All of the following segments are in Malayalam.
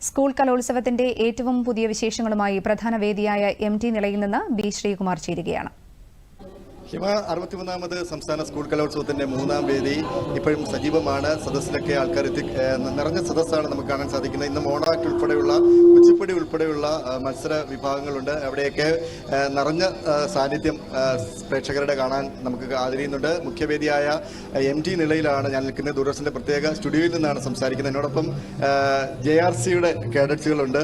സ്കൂൾ കലോത്സവത്തിന്റെ ഏറ്റവും പുതിയ വിശേഷങ്ങളുമായി പ്രധാന വേദിയായ MT നിലയിൽ നിന്ന് ബി ശ്രീകുമാർ ചേരുകയാണ്. ഹിമ 61ാമത് സംസ്ഥാന സ്കൂൾ കലോത്സവത്തിന്റെ 3ാം വേദി ഇപ്പോഴും സജീവമാണ്. സദസ്സിലൊക്കെ ആൾക്കാർ നിറഞ്ഞ സദസ്സാണ് നമുക്ക് കാണാൻ സാധിക്കുന്നത്. ഇന്ന് മോണാക്ട് ഉൾപ്പെടെയുള്ള കുച്ചിപ്പുടി ഉൾപ്പെടെയുള്ള മത്സര വിഭാഗങ്ങളുണ്ട്. അവിടെയൊക്കെ നിറഞ്ഞ സാന്നിധ്യം പ്രേക്ഷകരുടെ കാണാൻ നമുക്ക് ആദരിക്കുന്നുണ്ട്. മുഖ്യവേദിയായ MT നിലയിലാണ് ഞാൻ നിൽക്കുന്നത്. ദൂരദർശന്റെ പ്രത്യേക സ്റ്റുഡിയോയിൽ നിന്നാണ് സംസാരിക്കുന്നത്. എന്നോടൊപ്പം JRCയുടെ കേഡറ്റ്സുകളുണ്ട്.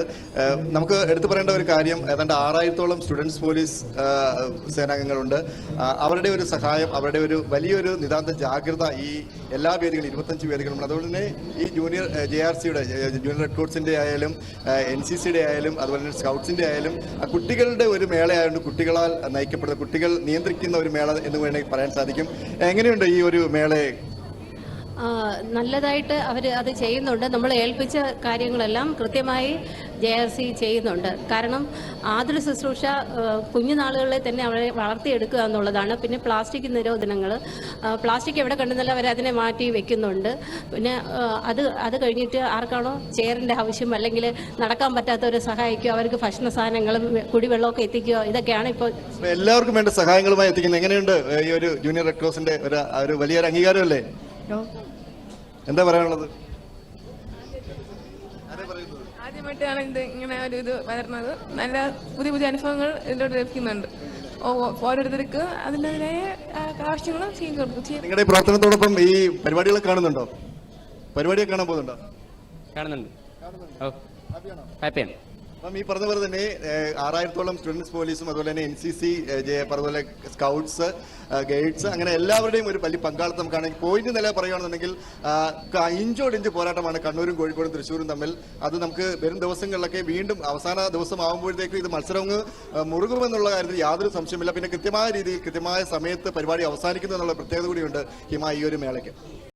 നമുക്ക് എടുത്തു പറയേണ്ട ഒരു കാര്യം, ഏതാണ്ട് 6000-ഓളം സ്റ്റുഡൻസ് പോലീസ് സേനാംഗങ്ങളുണ്ട്. അവരുടെ ഒരു സഹായം, അവരുടെ ഒരു വലിയൊരു നിതാന്ത ജാഗ്രത ഈ എല്ലാ വേദികളും 25 വേദികളുണ്ട്. അതുപോലെ തന്നെ ഈ ജൂനിയർ JRCയുടെ ജൂനിയർ റെഡ് കോർട്സിന്റെ ആയാലും NCCയുടെ ആയാലും അതുപോലെ തന്നെ സ്കൗട്ട്സിന്റെ ആയാലും കുട്ടികളുടെ ഒരു മേളയായതുകൊണ്ട് കുട്ടികളാൽ നയിക്കപ്പെടുന്ന, കുട്ടികൾ നിയന്ത്രിക്കുന്ന ഒരു മേള എന്ന് വേണമെങ്കിൽ പറയാൻ സാധിക്കും. എങ്ങനെയുണ്ട് ഈ ഒരു മേളയെ? നല്ലതായിട്ട് അവർ അത് ചെയ്യുന്നുണ്ട്. നമ്മൾ ഏൽപ്പിച്ച കാര്യങ്ങളെല്ലാം കൃത്യമായി JRC ചെയ്യുന്നുണ്ട്. കാരണം ആതുര ശുശ്രൂഷ കുഞ്ഞുനാളുകളിൽ തന്നെ അവരെ വളർത്തിയെടുക്കുക എന്നുള്ളതാണ്. പിന്നെ പ്ലാസ്റ്റിക് നിരോധനങ്ങൾ, പ്ലാസ്റ്റിക് എവിടെ കണ്ടെന്നല്ല അവരതിനെ മാറ്റി വെക്കുന്നുണ്ട്. പിന്നെ അത് കഴിഞ്ഞിട്ട് ആർക്കാണോ ചെയറിൻ്റെ ആവശ്യം അല്ലെങ്കിൽ നടക്കാൻ പറ്റാത്തവരെ സഹായിക്കുക, അവർക്ക് ഭക്ഷണ സാധനങ്ങളും കുടിവെള്ളമൊക്കെ എത്തിക്കുക, ഇതൊക്കെയാണ് ഇപ്പോൾ എല്ലാവർക്കും വേണ്ട സഹായങ്ങളുമായി എത്തിക്കുന്നത്. എങ്ങനെയുണ്ട് ഈ ഒരു ജൂനിയർ റെഡ് ക്രോസിന്റെ ഒരു വലിയൊരു അംഗീകാരമല്ലേ? എന്താ പറയാനുള്ളത്? ആദ്യമായിട്ടാണ് ഇങ്ങനെ ഒരു വരുന്നത്. നല്ല പുതിയ പുതിയ അനുഭവങ്ങൾ ഇതിലൂടെ ലഭിക്കുന്നുണ്ട്. ഓരോരുത്തർക്ക് അതിൻ്റെതായ ആവശ്യങ്ങളും ചെയ്തു കൊടുക്കും. നിങ്ങളുടെ പ്രവർത്തനത്തോടൊപ്പം ഈ പരിപാടികൾ കാണുന്നുണ്ടോ? പരിപാടിയൊക്കെ കാണാൻ പോകുന്നുണ്ടോ? കാണുന്നുണ്ട്. ഹാപ്പിയാണ്. അപ്പം ഈ പറഞ്ഞ പോലെ തന്നെ 6000-ഓളം സ്റ്റുഡൻസ് പോലീസും അതുപോലെ തന്നെ NCC, അതുപോലെ സ്കൗട്ട്സ്, ഗൈഡ്സ്, അങ്ങനെ എല്ലാവരുടെയും ഒരു വലിയ പങ്കാളിത്തം നമുക്കാണെങ്കിൽ പോയിന്റ് നില പറയുകയാണെന്നുണ്ടെങ്കിൽ ഇഞ്ചോടിഞ്ച് പോരാട്ടമാണ് കണ്ണൂരും കോഴിക്കോടും തൃശ്ശൂരും തമ്മിൽ. അത് നമുക്ക് വരും ദിവസങ്ങളിലൊക്കെ വീണ്ടും അവസാന ദിവസം ആകുമ്പോഴത്തേക്കും ഇത് മത്സരം മുറുകുമെന്നുള്ള കാര്യത്തിൽ യാതൊരു സംശയമില്ല. പിന്നെ കൃത്യമായ രീതിയിൽ കൃത്യമായ സമയത്ത് പരിപാടി അവസാനിക്കുന്നു എന്നുള്ള പ്രത്യേകത കൂടിയുണ്ട് ഹിമ ഈ ഒരു മേളയ്ക്ക്.